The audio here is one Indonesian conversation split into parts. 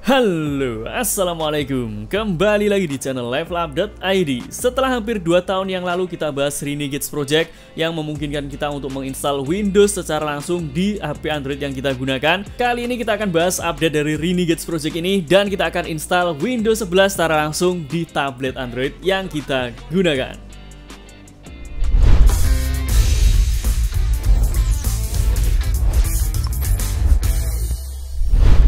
Halo, assalamualaikum. Kembali lagi di channel levelup.id. Setelah hampir 2 tahun yang lalu kita bahas Renegades Project yang memungkinkan kita untuk menginstal Windows secara langsung di HP Android yang kita gunakan. Kali ini kita akan bahas update dari Renegades Project ini dan kita akan install Windows 11 secara langsung di tablet Android yang kita gunakan.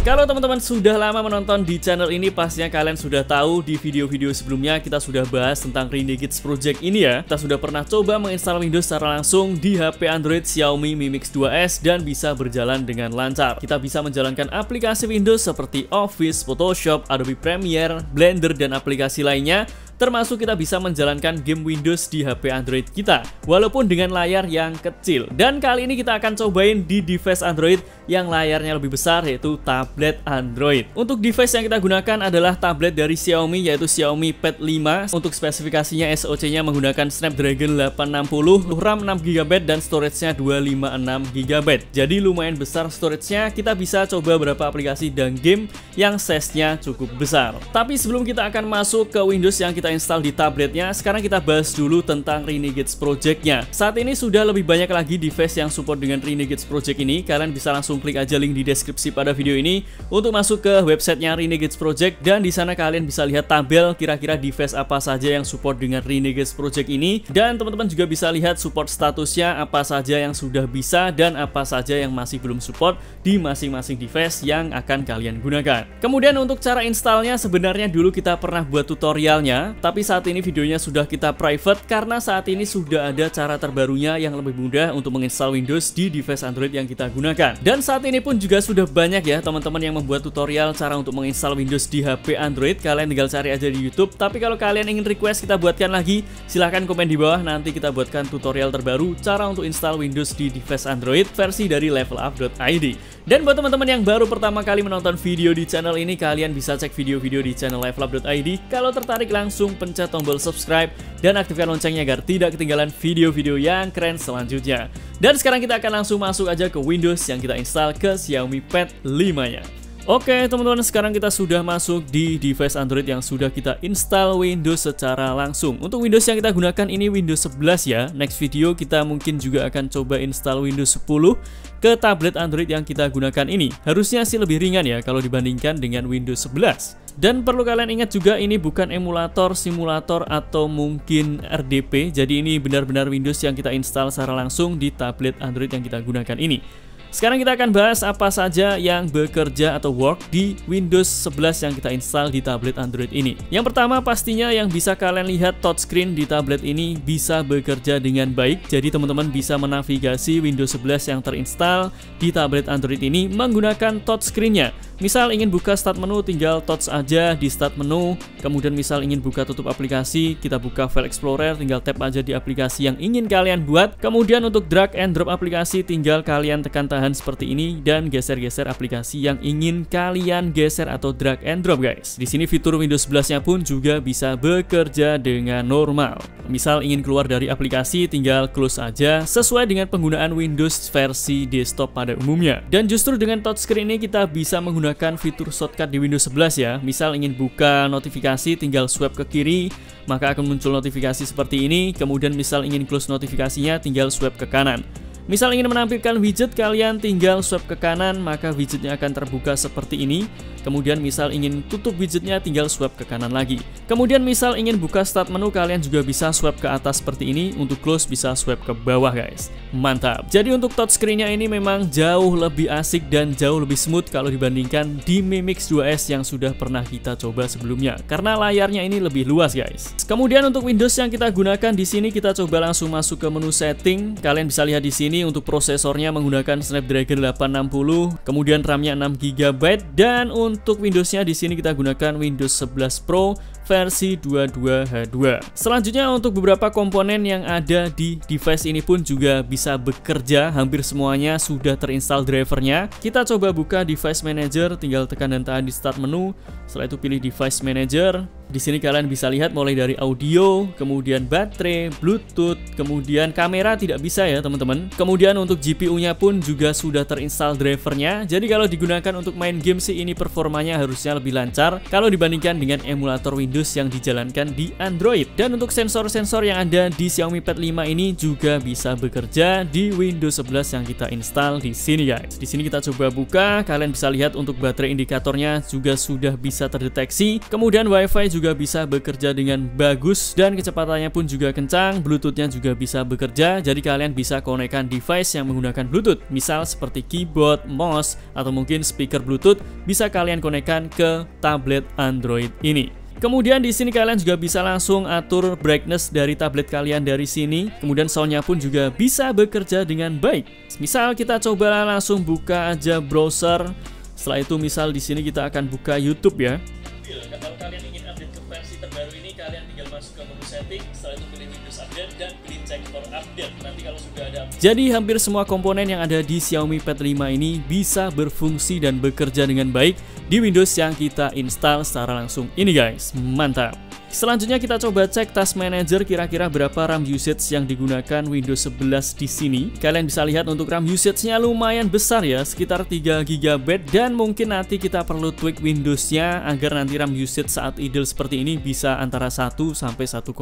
Kalau teman-teman sudah lama menonton di channel ini, pastinya kalian sudah tahu di video-video sebelumnya kita sudah bahas tentang Renegades Project ini ya. Kita sudah pernah coba menginstal Windows secara langsung di HP Android Xiaomi Mi Mix 2S dan bisa berjalan dengan lancar. Kita bisa menjalankan aplikasi Windows seperti Office, Photoshop, Adobe Premiere, Blender, dan aplikasi lainnya. Termasuk kita bisa menjalankan game Windows di HP Android kita, walaupun dengan layar yang kecil. Dan kali ini kita akan cobain di device Android yang layarnya lebih besar, yaitu tablet Android. Untuk device yang kita gunakan adalah tablet dari Xiaomi, yaitu Xiaomi Pad 5. Untuk spesifikasinya SoC-nya menggunakan Snapdragon 860, RAM 6GB dan storage-nya 256GB. Jadi lumayan besar storage-nya, kita bisa coba beberapa aplikasi dan game yang size-nya cukup besar. Tapi sebelum kita akan masuk ke Windows yang kita install di tabletnya, sekarang kita bahas dulu tentang Renegades Project-nya. Saat ini sudah lebih banyak lagi device yang support dengan Renegades Project ini. Kalian bisa langsung klik aja link di deskripsi pada video ini untuk masuk ke websitenya Renegades Project, dan di sana kalian bisa lihat tabel kira-kira device apa saja yang support dengan Renegades Project ini, dan teman-teman juga bisa lihat support statusnya apa saja yang sudah bisa dan apa saja yang masih belum support di masing-masing device yang akan kalian gunakan. Kemudian untuk cara installnya, sebenarnya dulu kita pernah buat tutorialnya, tapi saat ini videonya sudah kita private karena saat ini sudah ada cara terbarunya yang lebih mudah untuk menginstal Windows di device Android yang kita gunakan. Dan saat ini pun juga sudah banyak ya teman-teman yang membuat tutorial cara untuk menginstal Windows di HP Android. Kalian tinggal cari aja di YouTube. Tapi kalau kalian ingin request kita buatkan lagi, silahkan komen di bawah, nanti kita buatkan tutorial terbaru cara untuk install Windows di device Android versi dari levelup.id. Dan buat teman-teman yang baru pertama kali menonton video di channel ini, kalian bisa cek video-video di channel levelup.id. Kalau tertarik langsung pencet tombol subscribe dan aktifkan loncengnya agar tidak ketinggalan video-video yang keren selanjutnya. Dan sekarang kita akan langsung masuk aja ke Windows yang kita install ke Xiaomi Pad 5-nya. Oke teman-teman, sekarang kita sudah masuk di device Android yang sudah kita install Windows secara langsung. Untuk Windows yang kita gunakan ini Windows 11 ya. Next video kita mungkin juga akan coba install Windows 10 ke tablet Android yang kita gunakan ini. Harusnya sih lebih ringan ya kalau dibandingkan dengan Windows 11. Dan perlu kalian ingat juga, ini bukan emulator, simulator, atau mungkin RDP. Jadi ini benar-benar Windows yang kita install secara langsung di tablet Android yang kita gunakan ini. Sekarang kita akan bahas apa saja yang bekerja atau work di Windows 11 yang kita install di tablet Android ini. Yang pertama pastinya yang bisa kalian lihat, touchscreen di tablet ini bisa bekerja dengan baik. Jadi teman-teman bisa menavigasi Windows 11 yang terinstall di tablet Android ini menggunakan touchscreen-nya. Misal ingin buka start menu, tinggal touch aja di start menu. Kemudian misal ingin buka tutup aplikasi, kita buka file explorer, tinggal tap aja di aplikasi yang ingin kalian buat. Kemudian untuk drag and drop aplikasi, tinggal kalian tekan tahan seperti ini dan geser-geser aplikasi yang ingin kalian geser atau drag and drop guys. Di sini fitur Windows 11-nya pun juga bisa bekerja dengan normal. Misal ingin keluar dari aplikasi, tinggal close aja sesuai dengan penggunaan Windows versi desktop pada umumnya. Dan justru dengan touchscreen ini kita bisa menggunakan fitur shortcut di Windows 11 ya. Misal ingin buka notifikasi, tinggal swipe ke kiri, maka akan muncul notifikasi seperti ini. Kemudian misal ingin close notifikasinya, tinggal swipe ke kanan. Misal ingin menampilkan widget, kalian tinggal swipe ke kanan, maka widgetnya akan terbuka seperti ini. Kemudian misal ingin tutup widgetnya, tinggal swipe ke kanan lagi. Kemudian misal ingin buka start menu, kalian juga bisa swipe ke atas seperti ini. Untuk close bisa swipe ke bawah guys. Mantap. Jadi untuk touchscreen-nya ini memang jauh lebih asik dan jauh lebih smooth kalau dibandingkan di Mi Mix 2S yang sudah pernah kita coba sebelumnya. Karena layarnya ini lebih luas guys. Kemudian untuk Windows yang kita gunakan di sini, kita coba langsung masuk ke menu setting. Kalian bisa lihat di sini untuk prosesornya menggunakan Snapdragon 860, kemudian RAM-nya 6GB, dan untuk Windows-nya di sini kita gunakan Windows 11 Pro versi 22H2. Selanjutnya untuk beberapa komponen yang ada di device ini pun juga bisa bekerja, hampir semuanya sudah terinstall drivernya. Kita coba buka device manager, tinggal tekan dan tahan di start menu. Setelah itu pilih device manager. Di sini kalian bisa lihat mulai dari audio, kemudian baterai, Bluetooth, kemudian kamera tidak bisa ya teman-teman. Kemudian untuk GPU-nya pun juga sudah terinstall drivernya. Jadi kalau digunakan untuk main game sih ini performanya harusnya lebih lancar kalau dibandingkan dengan emulator Windows yang dijalankan di Android. Dan untuk sensor-sensor yang ada di Xiaomi Pad 5 ini juga bisa bekerja di Windows 11 yang kita install di sini guys. Di sini kita coba buka, kalian bisa lihat untuk baterai indikatornya juga sudah bisa terdeteksi. Kemudian WiFi juga bisa bekerja dengan bagus dan kecepatannya pun juga kencang. Bluetooth-nya juga bisa bekerja, jadi kalian bisa konekkan device yang menggunakan Bluetooth, misal seperti keyboard, mouse, atau mungkin speaker Bluetooth bisa kalian konekkan ke tablet Android ini. Kemudian di sini kalian juga bisa langsung atur brightness dari tablet kalian dari sini. Kemudian soundnya pun juga bisa bekerja dengan baik. Misal kita coba langsung buka aja browser. Setelah itu misal di sini kita akan buka YouTube ya. Kalau kalian ingin update ke versi terbaru ini, kalian tinggal masuk ke menu setting, setelah itu pilih Windows Update dan pilih check for update. Nanti kalau sudah ada update. Jadi hampir semua komponen yang ada di Xiaomi Pad 5 ini bisa berfungsi dan bekerja dengan baik di Windows yang kita install secara langsung ini guys. Mantap. Selanjutnya kita coba cek Task Manager kira-kira berapa RAM usage yang digunakan Windows 11 di sini. Kalian bisa lihat untuk RAM usage-nya lumayan besar ya, sekitar 3 GB, dan mungkin nanti kita perlu tweak Windows-nya agar nanti RAM usage saat idle seperti ini bisa antara 1 sampai 1,5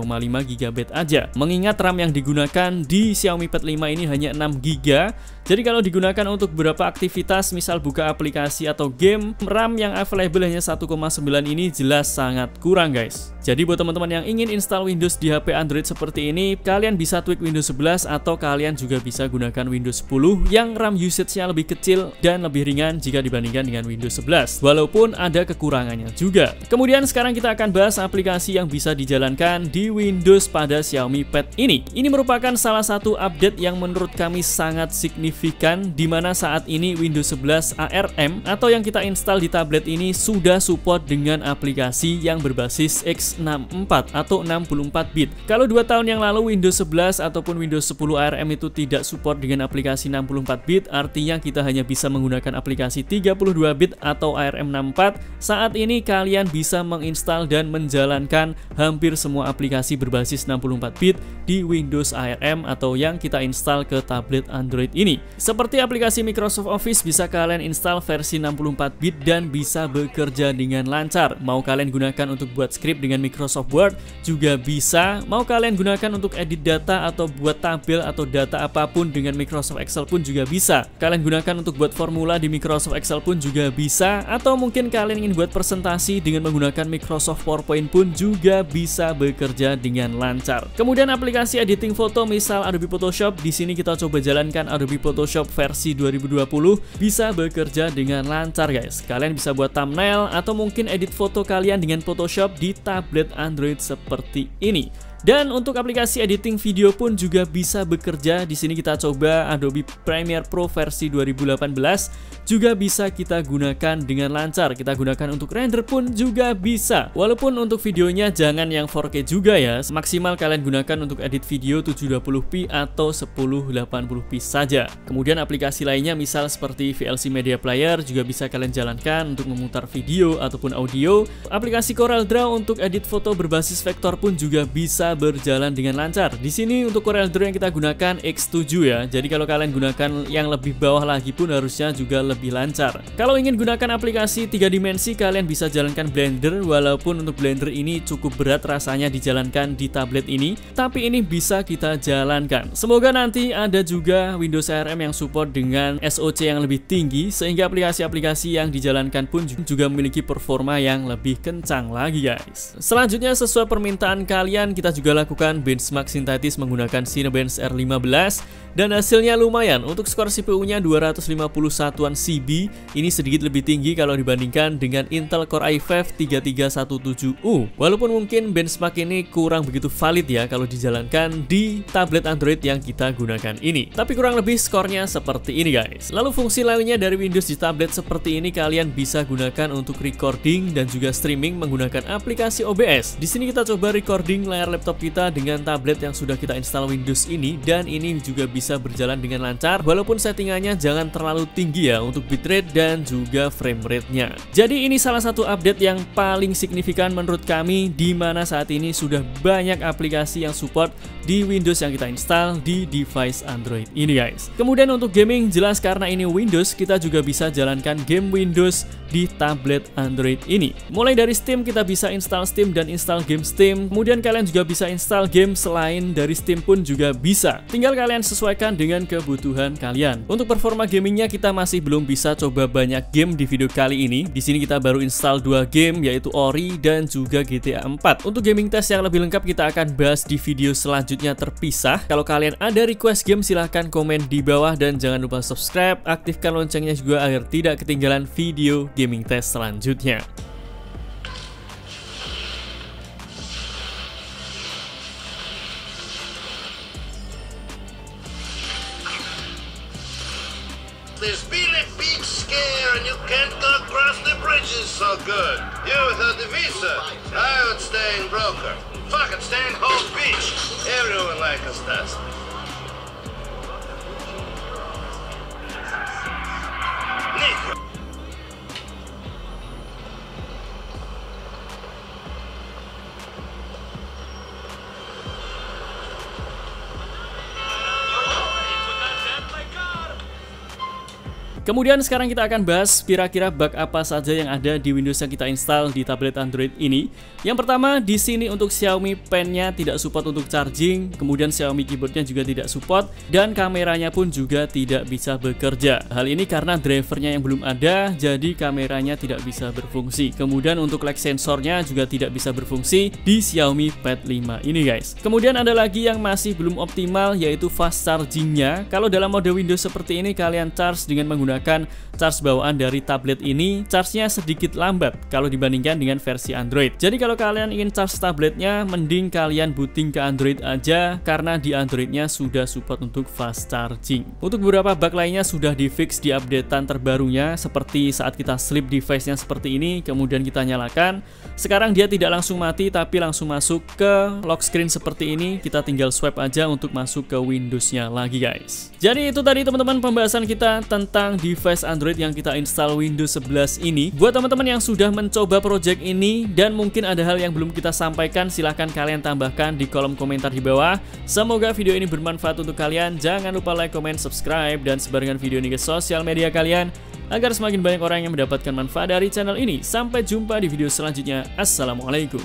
GB aja. Mengingat RAM yang digunakan di Xiaomi Pad 5 ini hanya 6 GB. Jadi kalau digunakan untuk beberapa aktivitas, misal buka aplikasi atau game, RAM yang available hanya 1,9 ini jelas sangat kurang guys. Jadi buat teman-teman yang ingin install Windows di HP Android seperti ini, kalian bisa tweak Windows 11 atau kalian juga bisa gunakan Windows 10 yang RAM usage-nya lebih kecil dan lebih ringan jika dibandingkan dengan Windows 11. Walaupun ada kekurangannya juga. Kemudian sekarang kita akan bahas aplikasi yang bisa dijalankan di Windows pada Xiaomi Pad ini. Ini merupakan salah satu update yang menurut kami sangat signifikan, di mana saat ini Windows 11 ARM atau yang kita install di tablet ini sudah support dengan aplikasi yang berbasis x64 atau 64 bit. Kalau 2 tahun yang lalu Windows 11 ataupun Windows 10 ARM itu tidak support dengan aplikasi 64 bit, artinya kita hanya bisa menggunakan aplikasi 32 bit atau ARM 64. Saat ini kalian bisa menginstal dan menjalankan hampir semua aplikasi berbasis 64 bit di Windows ARM atau yang kita install ke tablet Android ini. Seperti aplikasi Microsoft Office bisa kalian install versi 64 bit dan bisa bekerja dengan lancar. Mau kalian gunakan untuk buat script dengan Microsoft Word juga bisa. Mau kalian gunakan untuk edit data atau buat tabel atau data apapun dengan Microsoft Excel pun juga bisa. Kalian gunakan untuk buat formula di Microsoft Excel pun juga bisa. Atau mungkin kalian ingin buat presentasi dengan menggunakan Microsoft PowerPoint pun juga bisa bekerja dengan lancar. Kemudian aplikasi editing foto misal Adobe Photoshop, di sini kita coba jalankan Adobe Photoshop versi 2020, bisa bekerja dengan lancar guys. Kalian bisa buat thumbnail atau mungkin edit foto kalian dengan Photoshop di tablet Android seperti ini. Dan untuk aplikasi editing video pun juga bisa bekerja. Di sini kita coba Adobe Premiere Pro versi 2018 juga bisa kita gunakan dengan lancar. Kita gunakan untuk render pun juga bisa. Walaupun untuk videonya jangan yang 4K juga ya. Maksimal kalian gunakan untuk edit video 720p atau 1080p saja. Kemudian aplikasi lainnya misal seperti VLC Media Player juga bisa kalian jalankan untuk memutar video ataupun audio. Aplikasi CorelDRAW untuk edit foto berbasis vektor pun juga bisa berjalan dengan lancar. Di sini untuk CorelDRAW yang kita gunakan X7 ya. Jadi kalau kalian gunakan yang lebih bawah lagi pun harusnya juga lebih lancar. Kalau ingin gunakan aplikasi 3 dimensi, kalian bisa jalankan Blender. Walaupun untuk Blender ini cukup berat rasanya dijalankan di tablet ini, tapi ini bisa kita jalankan. Semoga nanti ada juga Windows ARM yang support dengan SoC yang lebih tinggi, sehingga aplikasi-aplikasi yang dijalankan pun juga memiliki performa yang lebih kencang lagi guys. Selanjutnya sesuai permintaan kalian, kita juga lakukan benchmark sintetis menggunakan Cinebench R15 dan hasilnya lumayan. Untuk skor CPU-nya 250 satuan CB, ini sedikit lebih tinggi kalau dibandingkan dengan Intel Core i5 3317U. Walaupun mungkin benchmark ini kurang begitu valid ya kalau dijalankan di tablet Android yang kita gunakan ini. Tapi kurang lebih skornya seperti ini guys. Lalu fungsi lainnya dari Windows di tablet seperti ini kalian bisa gunakan untuk recording dan juga streaming menggunakan aplikasi OBS. Di sini kita coba recording layar laptop kita dengan tablet yang sudah kita install Windows ini, dan ini juga bisa berjalan dengan lancar walaupun settingannya jangan terlalu tinggi ya. untuk bitrate dan juga frame rate-nya. Jadi ini salah satu update yang paling signifikan menurut kami, di mana saat ini sudah banyak aplikasi yang support di Windows yang kita install di device Android ini guys. Kemudian untuk gaming, jelas karena ini Windows, kita juga bisa jalankan game Windows di tablet Android ini. Mulai dari Steam, kita bisa install Steam dan install game Steam. Kemudian kalian juga bisa install game selain dari Steam pun juga bisa. Tinggal kalian sesuaikan dengan kebutuhan kalian. Untuk performa gamingnya kita masih belum bisa coba banyak game di video kali ini. Di sini kita baru install 2 game, yaitu Ori dan juga GTA 4. Untuk gaming test yang lebih lengkap kita akan bahas di video selanjutnya terpisah. Kalau kalian ada request game silahkan komen di bawah dan jangan lupa subscribe, aktifkan loncengnya juga agar tidak ketinggalan video gaming test selanjutnya. There's been a big scare and you can't go across the bridges so good. You without the visa, I would stay in broker. Fucking stay in Home Beach. Everyone like us does. Nico. Kemudian sekarang kita akan bahas kira-kira bug apa saja yang ada di Windows yang kita install di tablet Android ini. Yang pertama, di sini untuk Xiaomi Pen-nya tidak support untuk charging, kemudian Xiaomi keyboard-nya juga tidak support, dan kameranya pun juga tidak bisa bekerja. Hal ini karena drivernya yang belum ada, jadi kameranya tidak bisa berfungsi. Kemudian untuk lag sensornya juga tidak bisa berfungsi di Xiaomi Pad 5 ini guys. Kemudian ada lagi yang masih belum optimal, yaitu fast charging-nya. Kalau dalam mode Windows seperti ini kalian charge dengan menggunakan charge bawaan dari tablet ini, charge-nya sedikit lambat kalau dibandingkan dengan versi Android. Jadi kalau kalian ingin charge tabletnya, mending kalian booting ke Android aja, karena di Androidnya sudah support untuk fast charging. Untuk beberapa bug lainnya sudah di-fix di updatean terbarunya, seperti saat kita sleep device-nya seperti ini, kemudian kita nyalakan. Sekarang dia tidak langsung mati, tapi langsung masuk ke lock screen seperti ini. Kita tinggal swipe aja untuk masuk ke Windows-nya lagi guys. Jadi itu tadi teman-teman pembahasan kita tentang device Android yang kita install Windows 11 ini. Buat teman-teman yang sudah mencoba project ini dan mungkin ada hal yang belum kita sampaikan, silahkan kalian tambahkan di kolom komentar di bawah. Semoga video ini bermanfaat untuk kalian. Jangan lupa like, comment, subscribe, dan sebarkan video ini ke sosial media kalian agar semakin banyak orang yang mendapatkan manfaat dari channel ini. Sampai jumpa di video selanjutnya. Assalamualaikum.